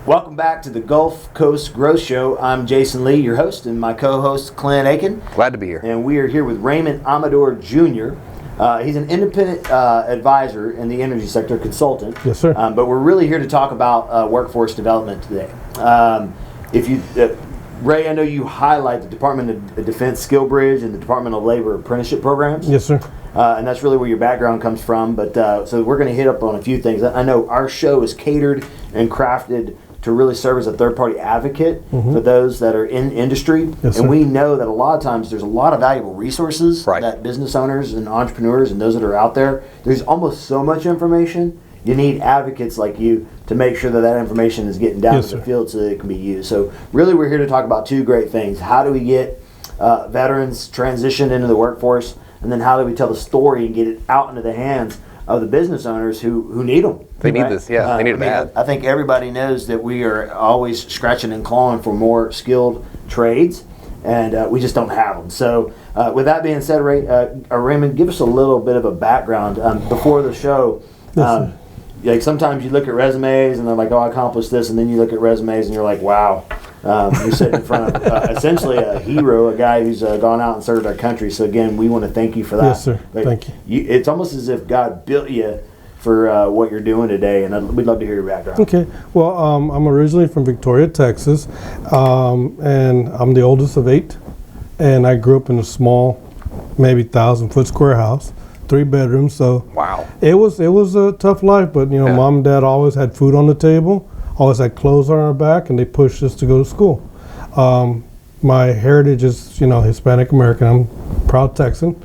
Welcome back to the Gulf Coast Growth Show. I'm Jason Lee, your host, and my co-host, Clint Aiken. Glad to be here. And we are here with Raymond Amador Jr. He's an independent advisor in the energy sector, consultant. Yes, sir. But we're really here to talk about workforce development today. Ray, I know you highlight the Department of Defense SkillBridge and the Department of Labor apprenticeship programs. Yes, sir. And that's really where your background comes from. But so we're going to hit up on a few things. I know our show is catered and crafted to really serve as a third-party advocate for those that are in industry. Yes, and sir. we know that a lot of times there's a lot of valuable resources Right. that business owners and entrepreneurs and those that are out there, there's almost so much information. You need advocates like you to make sure that that information is getting down Yes, to the sir. field so that it can be used. So really we're here to talk about two great things. How do we get veterans transitioned into the workforce, and then how do we tell the story and get it out into the hands of the business owners who need them. They need this, yeah. They need it bad. I think everybody knows that we are always scratching and clawing for more skilled trades, and we just don't have them. So with that being said, Raymond, give us a little bit of a background. Before the show, like sometimes you look at resumes and they're like, oh, I accomplished this, and then you look at resumes and you're like, wow. You're sitting in front of essentially a hero, a guy who's gone out and served our country. So again, we want to thank you for that. Yes, sir. But Thank you. It's almost as if God built you for what you're doing today, and we'd love to hear your background. Okay. Well, I'm originally from Victoria, Texas, and I'm the oldest of 8. And I grew up in a small, maybe 1,000-foot square house, 3 bedrooms. So Wow. it was a tough life, but Yeah. Mom and Dad always had food on the table, always had clothes on our back, and they pushed us to go to school. My heritage is, Hispanic American. I'm proud Texan.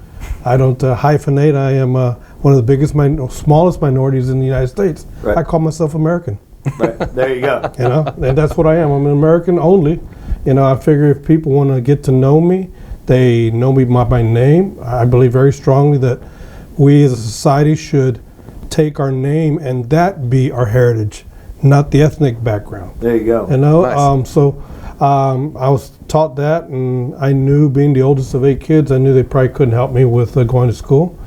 I don't hyphenate. I am one of the biggest, smallest minorities in the United States. Right. I call myself American. Right. There you go. And that's what I am. I'm an American only. I figure if people want to get to know me, they know me by my name. I believe very strongly that we as a society should take our name and that be our heritage, not the ethnic background. There you go. Nice. I was taught that, and I knew, being the oldest of 8 kids, I knew they probably couldn't help me with going to school.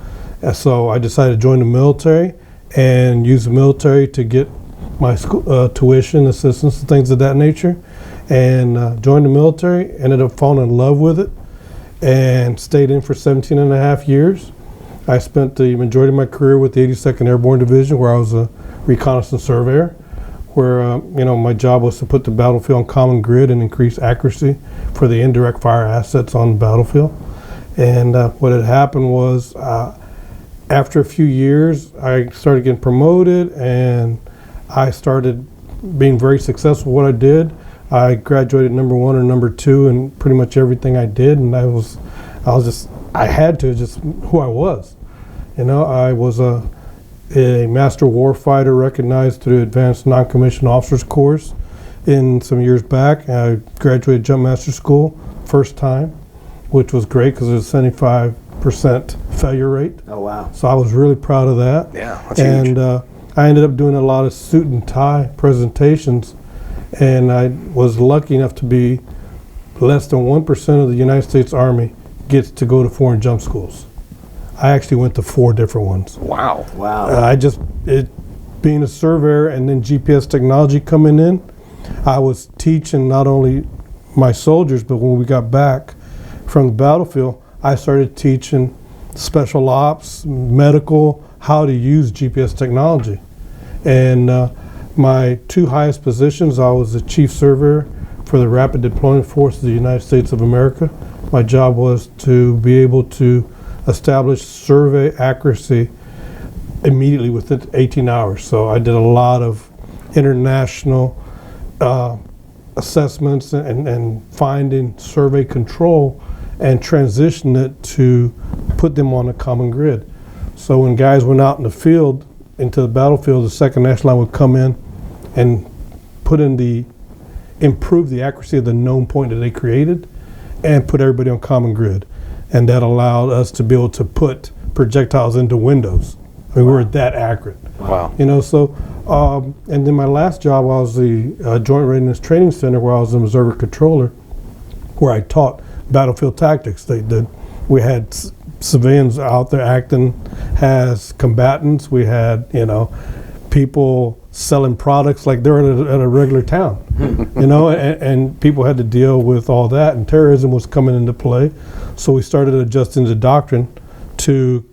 And so I decided to join the military and use the military to get my school tuition, assistance, and things of that nature. And joined the military, ended up falling in love with it, and stayed in for 17 and a half years. I spent the majority of my career with the 82nd Airborne Division, where I was a reconnaissance surveyor, where my job was to put the battlefield on common grid and increase accuracy for the indirect fire assets on the battlefield. And what had happened was, after a few years, I started getting promoted, and I started being very successful at what I did. I graduated number 1 or number 2 in pretty much everything I did, and I had to, just who I was. I was a master warfighter recognized through the Advanced Non-Commissioned Officers course in some years back. I graduated Jump Master School first time, which was great because it was a 75% failure rate. Oh, wow. So I was really proud of that. Yeah, that's huge. And I ended up doing a lot of suit and tie presentations, and I was lucky enough to be less than 1% of the United States Army gets to go to foreign jump schools. I actually went to 4 different ones. Wow. Wow. Being a surveyor and then GPS technology coming in, I was teaching not only my soldiers, but when we got back from the battlefield, I started teaching special ops, medical, how to use GPS technology. And my 2 highest positions, I was the chief surveyor for the Rapid Deployment Force of the United States of America. My job was to be able to establish survey accuracy immediately within 18 hours. So I did a lot of international assessments and finding survey control and transition it to put them on a common grid. So when guys went out in the field, into the battlefield, the second national line would come in and improve the accuracy of the known point that they created and put everybody on common grid. And that allowed us to be able to put projectiles into windows. We were that accurate. Wow. And then my last job, I was the Joint Readiness Training Center, where I was an observer controller, where I taught battlefield tactics. We had civilians out there acting as combatants. We had, people selling products like they're at a regular town, you know, and people had to deal with all that, and terrorism was coming into play. So we started adjusting the doctrine to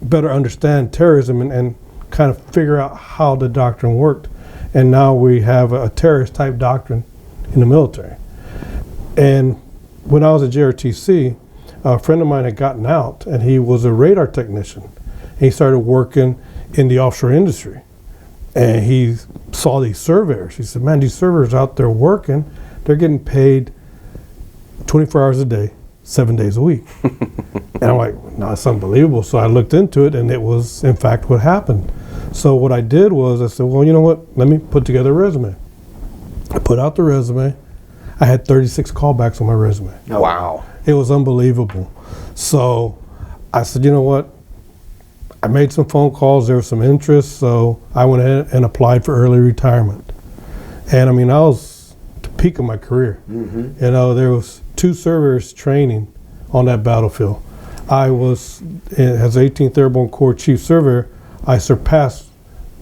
better understand terrorism and kind of figure out how the doctrine worked. And now we have a terrorist type doctrine in the military. And when I was at JRTC, a friend of mine had gotten out, and he was a radar technician. He started working in the offshore industry, and he saw these surveyors. He said, man, these surveyors out there working, they're getting paid 24 hours a day, 7 days a week. And I'm like, no, it's unbelievable. So I looked into it, and it was, in fact, what happened. So what I did was I said, well, you know what? Let me put together a resume. I put out the resume. I had 36 callbacks on my resume. Oh, wow. It was unbelievable. So I said, you know what? I made some phone calls. There was some interest. So I went ahead and applied for early retirement. And I mean, I was at the peak of my career. Mm-hmm. You know, there was 2 surveyors training on that battlefield. I was, as 18th Airborne Corps Chief Surveyor, I surpassed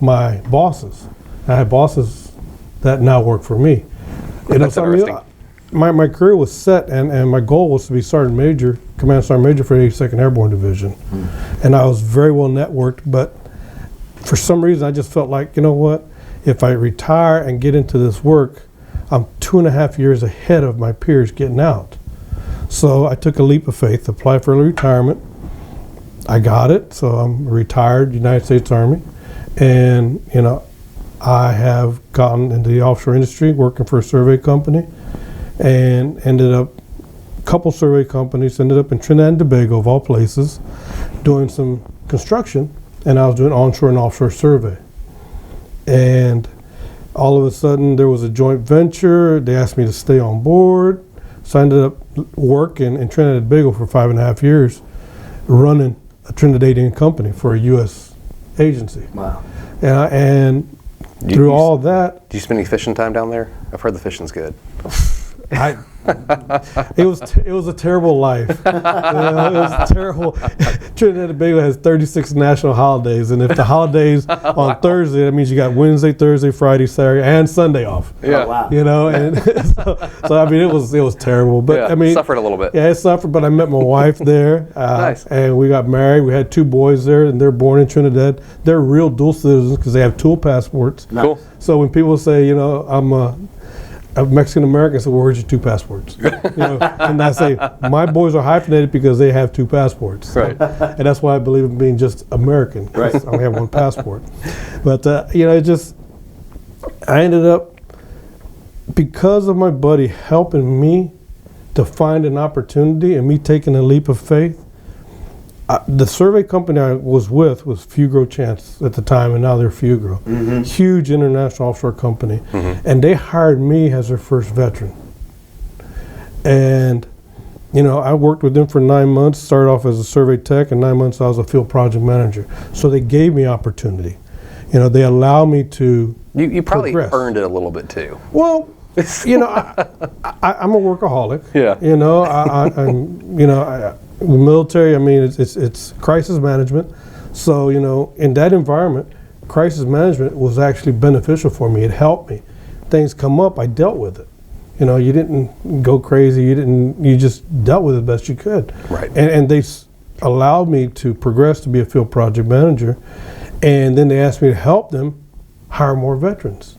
my bosses. I had bosses that now work for me. That's interesting. My career was set, and my goal was to be Sergeant Major, Command Sergeant Major for the 82nd Airborne Division. And I was very well networked, but for some reason I just felt like, you know what, if I retire and get into this work, I'm 2.5 years ahead of my peers getting out. So I took a leap of faith, applied for early retirement. I got it, so I'm retired United States Army. And, you know, I have gotten into the offshore industry, working for a survey company, and ended up, a couple survey companies, ended up in Trinidad and Tobago, of all places, doing some construction, and I was doing onshore and offshore survey. And all of a sudden, there was a joint venture. They asked me to stay on board, so I ended up working in Trinidad and Tobago for 5.5 years, running a Trinidadian company for a U.S. agency. Wow. And through all that... Do you spend any fishing time down there? I've heard the fishing's good. It was a terrible life. You know, it was terrible. Trinidad and Tobago has 36 national holidays, and if the holidays on Thursday, that means you got Wednesday, Thursday, Friday, Saturday, and Sunday off. Yeah. Oh, wow. You know, and so I mean, it was terrible. But Yeah, I mean, suffered a little bit. Yeah, it suffered. But I met my wife there, Nice. and we got married. We had 2 boys there, and they're born in Trinidad. They're real dual citizens because they have dual passports. Cool. So when people say, you know, I'm a Mexican American, so where's your 2 passports? You know, and I say my boys are hyphenated because they have 2 passports. Right. And that's why I believe in being just American. Right. I only have 1 passport. But you know, I ended up, because of my buddy helping me to find an opportunity and me taking a leap of faith. The survey company I was with was Fugro Chance at the time, and now they're Fugro. Mm-hmm. Huge international offshore company. Mm-hmm. And they hired me as their first veteran. And, you know, I worked with them for 9 months, started off as a survey tech, and 9 months I was a field project manager. So they gave me opportunity. You know, they allowed me to You probably progress. earned it a little bit too. Well, you know, I'm a workaholic. Yeah. You know, I'm, you know, the military, I mean, it's crisis management. So, you know, in that environment, crisis management was actually beneficial for me. It helped me. Things come up, I dealt with it. You know, you didn't go crazy. You just dealt with it best you could. Right. And they allowed me to progress to be a field project manager. And then they asked me to help them hire more veterans.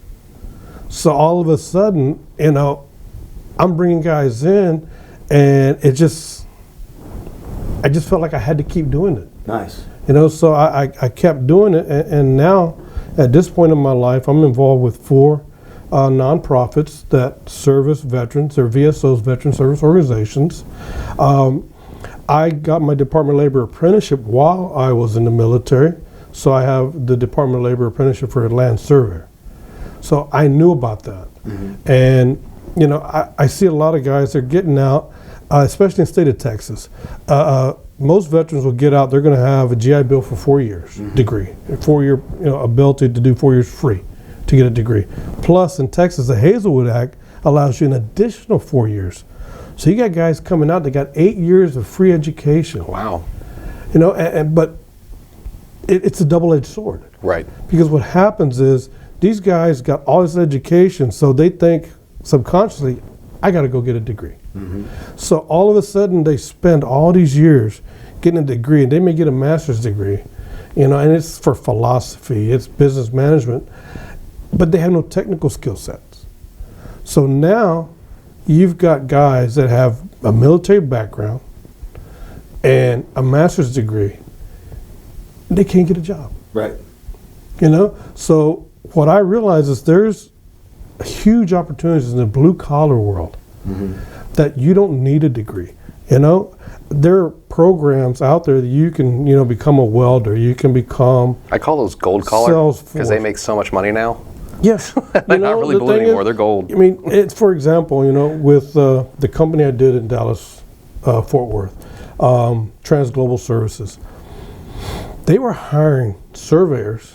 So all of a sudden, you know, I'm bringing guys in, and I just felt like I had to keep doing it. Nice. You know, so I kept doing it, and now at this point in my life, I'm involved with 4 nonprofits that service veterans. They're VSOs, Veteran Service Organizations. I got my Department of Labor apprenticeship while I was in the military, so I have the Department of Labor apprenticeship for a land surveyor. So I knew about that. Mm-hmm. And, you know, I see a lot of guys, they're getting out, especially in the state of Texas. Most veterans will get out, they're going to have a GI Bill for 4 years degree, a 4-year ability to do 4 years free to get a degree. Plus, in Texas, the Hazelwood Act allows you an additional 4 years. So you got guys coming out that got 8 years of free education. Wow. You know, but it's a double-edged sword. Right. Because what happens is these guys got all this education, so they think subconsciously, I got to go get a degree. So all of a sudden, they spend all these years getting a degree, and they may get a master's degree, and it's for philosophy, it's business management, but they have no technical skill sets. So now you've got guys that have a military background and a master's degree. They can't get a job. Right. So what I realize is there's huge opportunities in the blue collar world that you don't need a degree. There are programs out there that you can, become a welder. You can become. I call those gold collar Salesforce. because they make so much money now. Yes. They're not really blue anymore. They're gold. I mean, it's, for example, with the company I did in Dallas, Fort Worth, Transglobal Services, they were hiring surveyors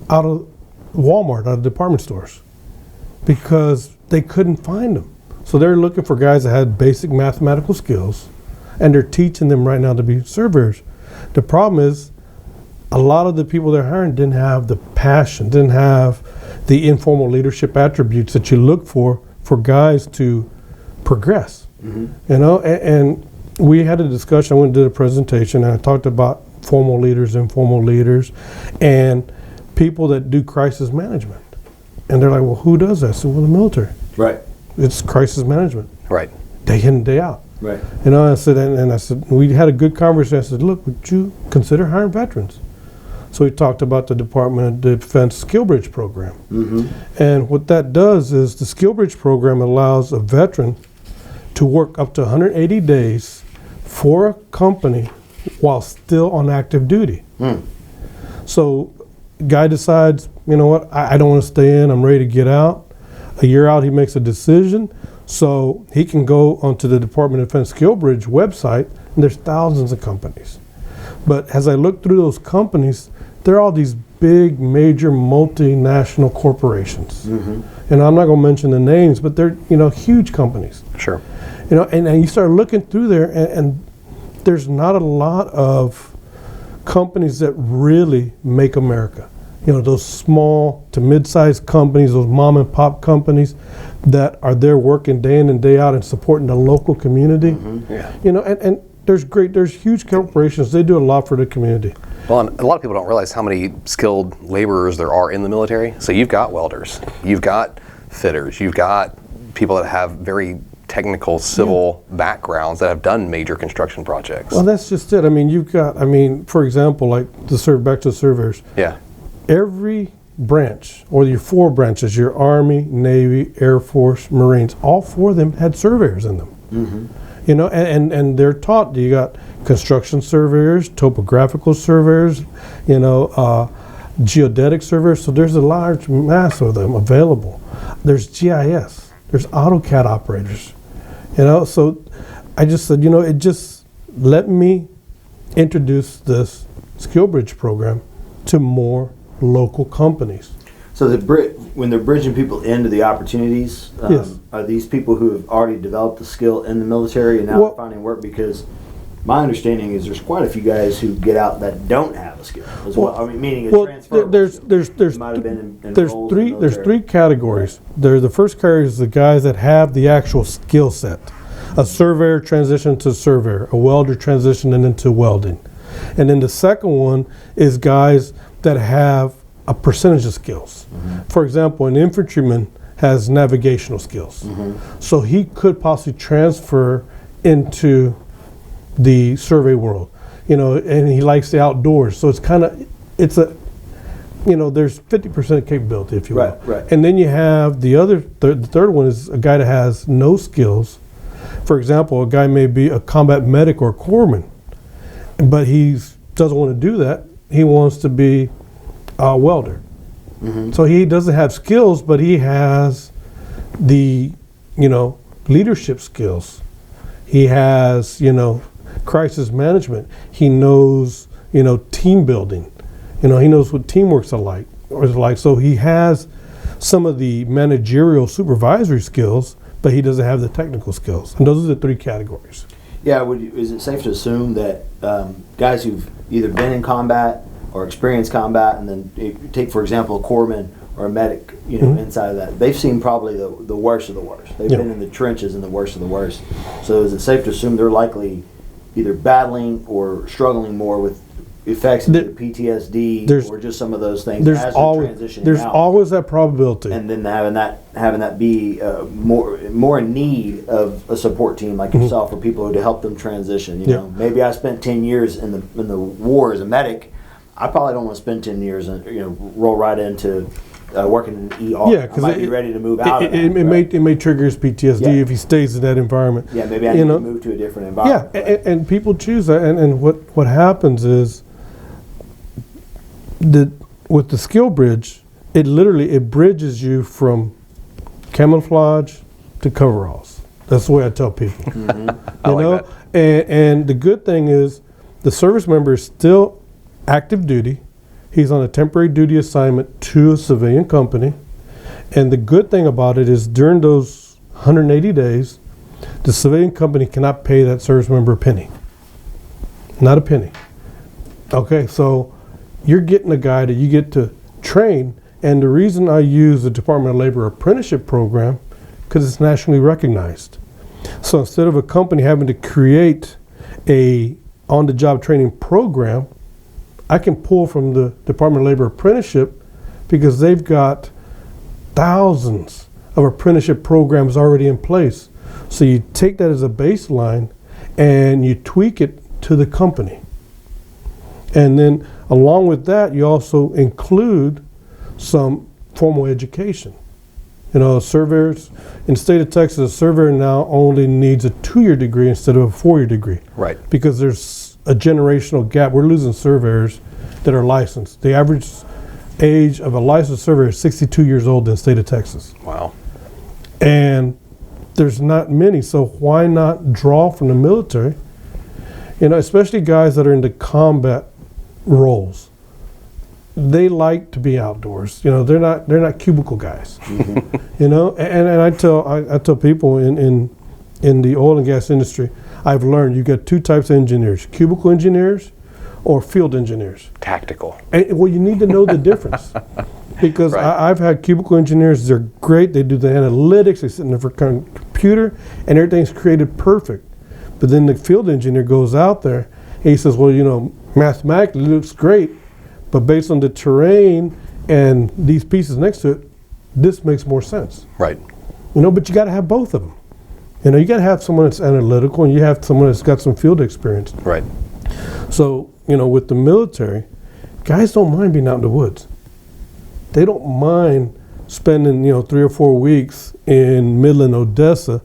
out of Walmart, out of department stores, because they couldn't find them. So they're looking for guys that had basic mathematical skills, and they're teaching them right now to be surveyors. The problem is, a lot of the people they're hiring didn't have the passion, didn't have the informal leadership attributes that you look for guys to progress. And we had a discussion. I went and did a presentation, and I talked about formal leaders, informal leaders, and people that do crisis management. And they're like, well, who does that? I said, well, the military. Right. It's crisis management. Right. Day in and day out. Right. I said, and I said, we had a good conversation. I said, look, would you consider hiring veterans? So we talked about the Department of Defense SkillBridge program. And what that does is the SkillBridge program allows a veteran to work up to 180 days for a company while still on active duty. So guy decides, you know what, I don't want to stay in, I'm ready to get out. A year out, he makes a decision. So he can go onto the Department of Defense SkillBridge website, and there's thousands of companies. But as I look through those companies, they're all these big, major, multinational corporations. And I'm not going to mention the names, but they're, huge companies. Sure. And you start looking through there, and there's not a lot of companies that really make America. Those small to mid-sized companies, those mom and pop companies that are there working day in and day out and supporting the local community. And there's huge corporations. They do a lot for the community. Well, and a lot of people don't realize how many skilled laborers there are in the military. So you've got welders, you've got fitters, you've got people that have very technical civil backgrounds that have done major construction projects. Well, that's just it. I mean, you've got, for example, like back to the surveyors. Yeah. Every branch, or your 4 branches, your Army, Navy, Air Force, Marines, all 4 of them had surveyors in them. And they're taught, you got construction surveyors, topographical surveyors, geodetic surveyors, so there's a large mass of them available. There's GIS, there's AutoCAD operators, so I just said, let me introduce this SkillBridge program to more local companies. So when they're bridging people into the opportunities, Yes. are these people who have already developed the skill in the military and now Well- they're finding work? Because my understanding is there's quite a few guys who get out that don't have a skill as well. I mean, meaning a transferable skill. There's Might have been in there's roles in the three military. categories. The first category is the guys that have the actual skill set. A surveyor transition to surveyor, a welder transitioning into welding. And then the second one is guys that have a percentage of skills. For example, an infantryman has navigational skills. So he could possibly transfer into the survey world, and he likes the outdoors. So there's 50% capability, if you will. Right. And then you have the third one is a guy that has no skills. For example, a guy may be a combat medic or a corpsman, but he doesn't want to do that. He wants to be a welder. So he doesn't have skills, but he has the, leadership skills. He has, crisis management. He knows, team building. He knows what teamwork's like. So he has some of the managerial supervisory skills, but he doesn't have the technical skills. And those are the 3 categories. Yeah, is it safe to assume that guys who've either been in combat or experienced combat, and then take, for example, a corpsman or or a medic, inside of that, they've seen probably the worst of the worst. They've been in the trenches and the worst of the worst. So is it safe to assume they're likely either battling or struggling more with effects of PTSD or just some of those things as they're transitioning there's out? always that probability. And then having that be more in need of a support team like yourself or people to help them transition. You know, maybe I spent 10 years in the war as a medic. I probably don't want to spend 10 years and roll right into working in the ER. Yeah, because I might be ready to move out. It may trigger his PTSD if he stays in that environment. Yeah, maybe I need to move to a different environment. Yeah, and people choose that, and what happens is with the SkillBridge, it bridges you from camouflage to coveralls. That's the way I tell people. I like that. And the good thing is the service member is still active duty. He's on a temporary duty assignment to a civilian company. And the good thing about it is during those 180 days, the civilian company cannot pay that service member a penny. Not a penny. Okay, so you're getting a guy that you get to train. And the reason I use the Department of Labor Apprenticeship program, because it's nationally recognized. So instead of a company having to create a on-the-job training program, I can pull from the Department of Labor Apprenticeship because they've got thousands of apprenticeship programs already in place. So you take that as a baseline and you tweak it to the company. And then along with that, you also include some formal education. Surveyors, in the state of Texas, a surveyor now only needs a 2-year degree instead of a 4-year degree. Right. Because there's a generational gap. We're losing surveyors that are licensed. The average age of a licensed surveyor is 62 years old in the state of Texas. Wow. And there's not many, so why not draw from the military? Especially guys that are into combat roles. They like to be outdoors. They're not cubicle guys. And I tell people in the oil and gas industry, I've learned you got 2 types of engineers: cubicle engineers or field engineers. Tactical. And, you need to know the difference. Because I've had cubicle engineers, they're great, they do the analytics, they sit in the computer, and everything's created perfect. But then the field engineer goes out there, and he says, well, mathematically it looks great, but based on the terrain and these pieces next to it, this makes more sense. Right. But you got to have both of them. You got to have someone that's analytical, and you have someone that's got some field experience. Right. So, with the military, guys don't mind being out in the woods. They don't mind spending, 3 or 4 weeks in Midland, Odessa,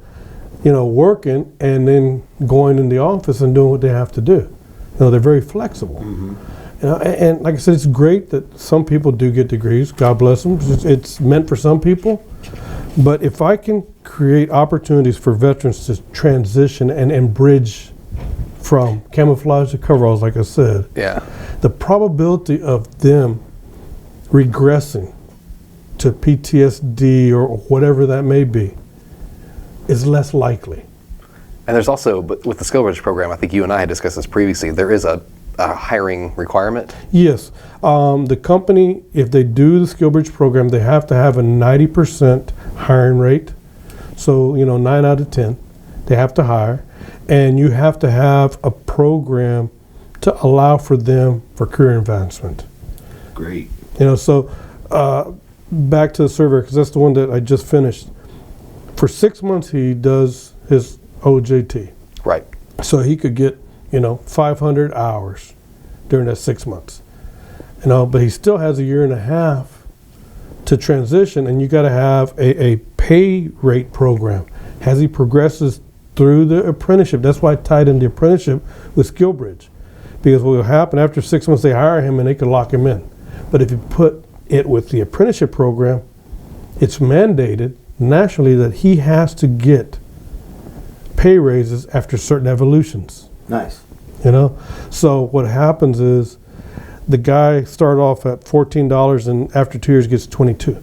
working and then going in the office and doing what they have to do. They're very flexible. And like I said, it's great that some people do get degrees. God bless them. It's meant for some people. But if I can create opportunities for veterans to transition and bridge from camouflage to coveralls, like I said, the probability of them regressing to PTSD or whatever that may be is less likely. And there's also, but with the SkillBridge program, I think you and I had discussed this previously, there is a hiring requirement? Yes. The company, if they do the SkillBridge program, they have to have a 90% hiring rate. So, 9 out of 10, they have to hire. And you have to have a program to allow for them for career advancement. Great. So back to the surveyor, because that's the one that I just finished. For 6 months, he does his OJT. Right. So he could get, 500 hours during that 6 months. But he still has a year and a half to transition, and you got to have a pay rate program as he progresses through the apprenticeship. That's why I tied in the apprenticeship with SkillBridge, because what will happen after 6 months, they hire him and they can lock him in. But if you put it with the apprenticeship program, it's mandated nationally that he has to get pay raises after certain evolutions. Nice. So what happens is the guy started off at $14 and after 2 years gets 22.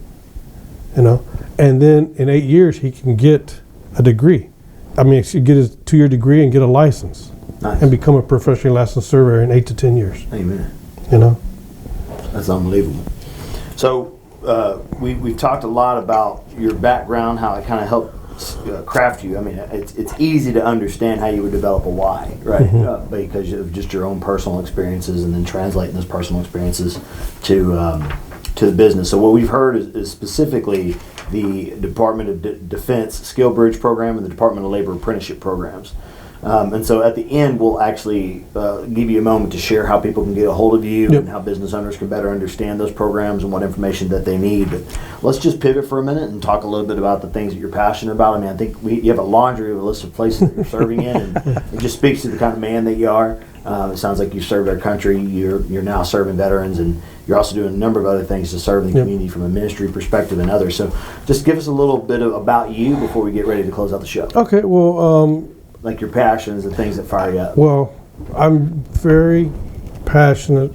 And then in 8 years he can get a degree. He get his 2-year degree and get a license. Nice. And become a professionally licensed surveyor in 8 to 10 years. Amen. You know? That's unbelievable. So we've talked a lot about your background, how it kind of helped craft you. I mean, it's easy to understand how you would develop a why, right? Because of just your own personal experiences, and then translating those personal experiences to the business. So what we've heard is specifically the Department of Defense SkillBridge program and the Department of Labor apprenticeship programs. And so at the end, we'll actually give you a moment to share how people can get a hold of you and how business owners can better understand those programs and what information that they need. But let's just pivot for a minute and talk a little bit about the things that you're passionate about. I mean, I think you have a laundry of a list of places that you're serving in, and it just speaks to the kind of man that you are. It sounds like you served our country. You're now serving veterans, and you're also doing a number of other things to serve the community from a ministry perspective and others. So just give us a little bit about you before we get ready to close out the show. Okay, well, like your passions and things that fire you up. well, I'm very passionate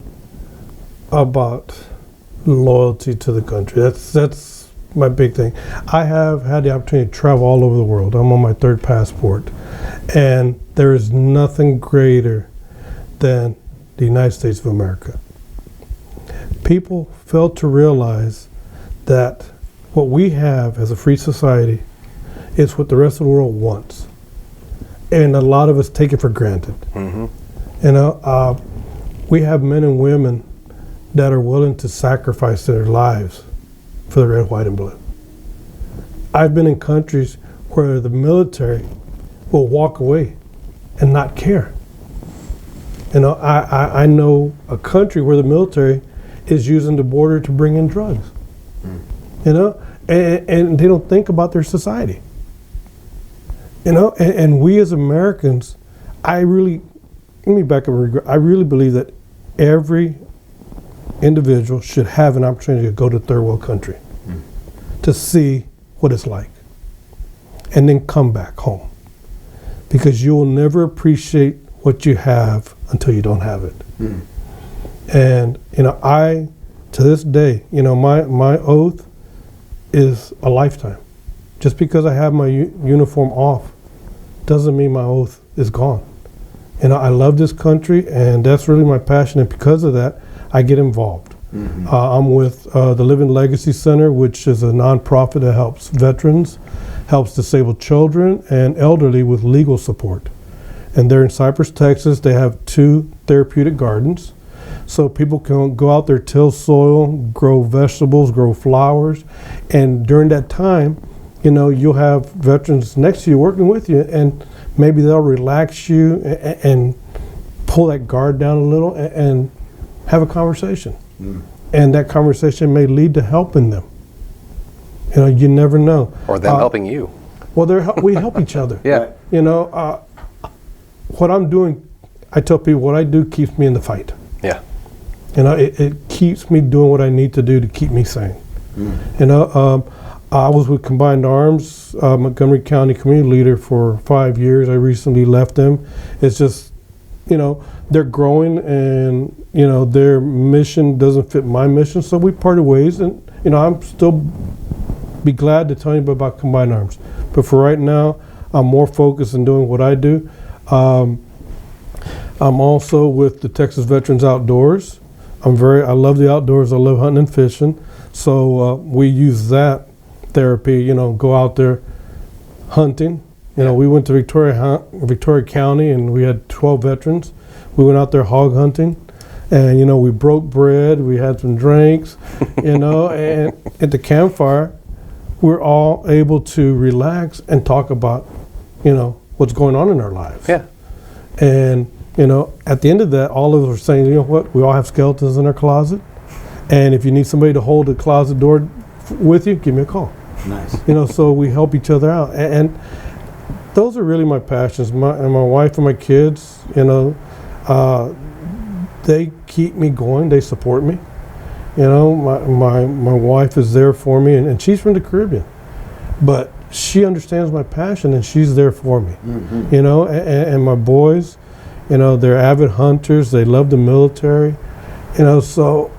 about loyalty to the country. That's my big thing. I have had the opportunity to travel all over the world. I'm on my third passport, and there is nothing greater than the United States of America. People fail to realize that what we have as a free society is what the rest of the world wants. And a lot of us take it for granted. You know, we have men and women that are willing to sacrifice their lives for the red, white, and blue. I've been in countries where the military will walk away and not care. You know, I know a country where the military is using the border to bring in drugs. You know, and they don't think about their society. You know, and we as Americans, let me back up. I really believe that every individual should have an opportunity to go to third world country to see what it's like, and then come back home, because you will never appreciate what you have until you don't have it. And you know, to this day, you know, my oath is a lifetime. Just because I have my uniform off doesn't mean my oath is gone. You know, I love this country, and that's really my passion, and because of that, I get involved. I'm with the Living Legacy Center, which is a nonprofit that helps veterans, helps disabled children and elderly with legal support. And they're in Cypress, Texas. They have 2 therapeutic gardens, so people can go out there, till soil, grow vegetables, grow flowers, and during that time, you know, you'll have veterans next to you working with you, and maybe they'll relax you and pull that guard down a little and have a conversation. And that conversation may lead to helping them. You know, you never know. Or them helping you. Well, we help each other. Yeah. You know, what I'm doing, I tell people what I do keeps me in the fight. Yeah. You know, it keeps me doing what I need to do to keep me sane. You know, I was with Combined Arms, Montgomery County community leader for 5 years. I recently left them. It's just, you know, they're growing, and, you know, their mission doesn't fit my mission, so we parted ways. And, you know, I'm still be glad to tell you about Combined Arms. But for right now, I'm more focused on doing what I do. I'm also with the Texas Veterans Outdoors. I love the outdoors. I love hunting and fishing. So we use that therapy, you know, go out there hunting. You know, we went to Victoria County, and we had 12 veterans. We went out there hog hunting, and, you know, we broke bread, we had some drinks, you know, and at the campfire, we're all able to relax and talk about, you know, what's going on in our lives. Yeah. And, you know, at the end of that, all of us are saying, you know what, we all have skeletons in our closet, and if you need somebody to hold the closet door with you, give me a call. Nice. You know, so we help each other out, and those are really my passions. My wife and my kids, you know, they keep me going. They support me. You know, my wife is there for me, and she's from the Caribbean, but she understands my passion, and she's there for me. You know, and my boys, you know, they're avid hunters. They love the military. You know, so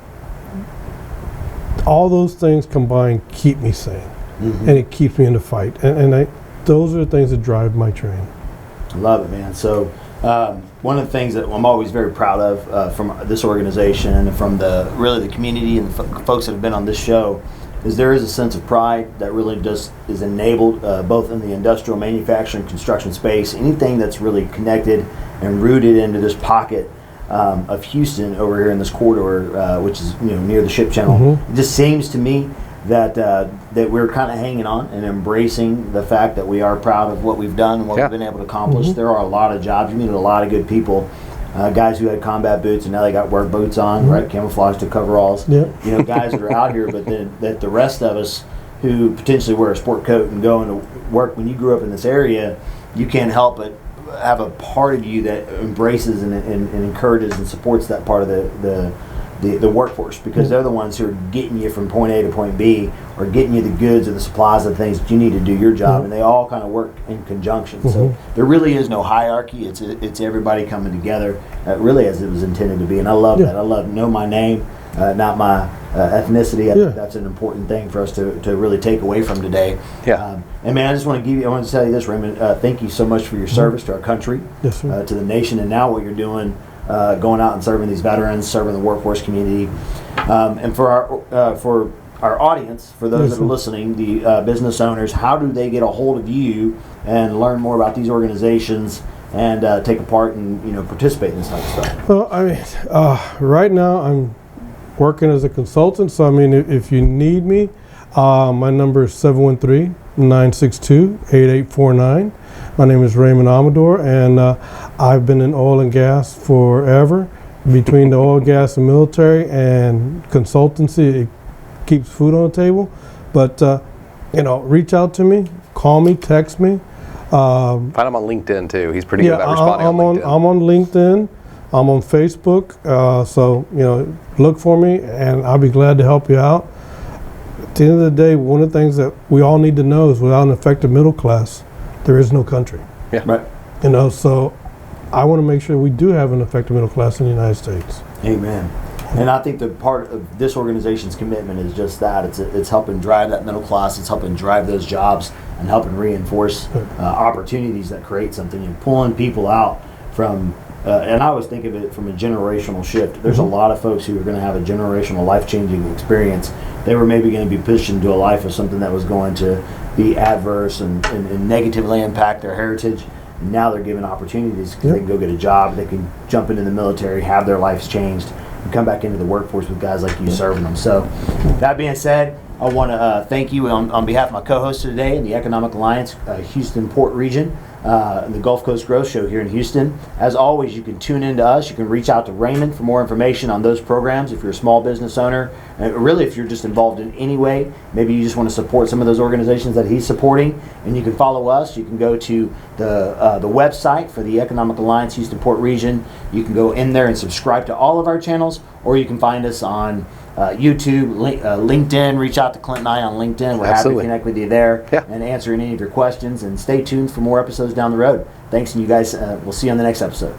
all those things combined keep me sane. And it keeps me in the fight. And those are the things that drive my train. I love it, man. So one of the things that I'm always very proud of from this organization and from the community and the folks that have been on this show is there is a sense of pride that really just is enabled both in the industrial, manufacturing, construction space, anything that's really connected and rooted into this pocket of Houston over here in this corridor, which is near the ship channel. It just seems to me that that we're kind of hanging on and embracing the fact that we are proud of what we've done and what we've been able to accomplish. There are a lot of jobs. You meet a lot of good people. Guys who had combat boots and now they got work boots on, right? Camouflage to coveralls. Guys that are out here, but then that the rest of us who potentially wear a sport coat and go into work. When you grew up in this area, you can't help but have a part of you that embraces and encourages and supports that part of the workforce, because they're the ones who are getting you from point A to point B, or getting you the goods or the supplies and things that you need to do your job, and they all kind of work in conjunction. So there really is no hierarchy. It's everybody coming together, really as it was intended to be, and I love that. I love know my name, not my ethnicity. I think that's an important thing for us to really take away from today. And man, I want to tell you this, Raymond. Thank you so much for your service to our country, to the nation, and now what you're doing. Going out and serving these veterans, serving the workforce community, and for our audience, for those that are listening, the business owners, how do they get a hold of you and learn more about these organizations and take a part and participate in this type of stuff? Well, I mean, right now I'm working as a consultant, so I mean, if you need me, my number is 713-962-8849. My name is Raymond Amador, and I've been in oil and gas forever. Between the oil, gas, and military and consultancy, it keeps food on the table. But reach out to me, call me, text me. Find him on LinkedIn too. He's pretty good at responding on LinkedIn. I'm on LinkedIn. I'm on Facebook. So look for me, and I'll be glad to help you out. At the end of the day, one of the things that we all need to know is without an effective middle class, there is no country. Right. So I want to make sure we do have an effective middle class in the United States. Amen. And I think the part of this organization's commitment is just that. It's helping drive that middle class. It's helping drive those jobs and helping reinforce opportunities that create something and pulling people out from. And I always think of it from a generational shift. There's a lot of folks who are going to have a generational, life-changing experience. They were maybe going to be pushed into a life of something that was going to be adverse and negatively impact their heritage. And now they're given opportunities because they can go get a job, they can jump into the military, have their lives changed, and come back into the workforce with guys like you serving them. So that being said, I want to thank you on behalf of my co-host today in the Economic Alliance Houston Port Region, the Gulf Coast Growth Show here in Houston. As always, you can tune in to us. You can reach out to Raymond for more information on those programs if you're a small business owner. And really, if you're just involved in any way, maybe you just want to support some of those organizations that he's supporting, and you can follow us. You can go to the website for the Economic Alliance Houston Port Region. You can go in there and subscribe to all of our channels, or you can find us on YouTube, LinkedIn. Reach out to Clint and I on LinkedIn. We're happy to connect with you there and answer any of your questions. And stay tuned for more episodes down the road. Thanks, and you guys, we'll see you on the next episode.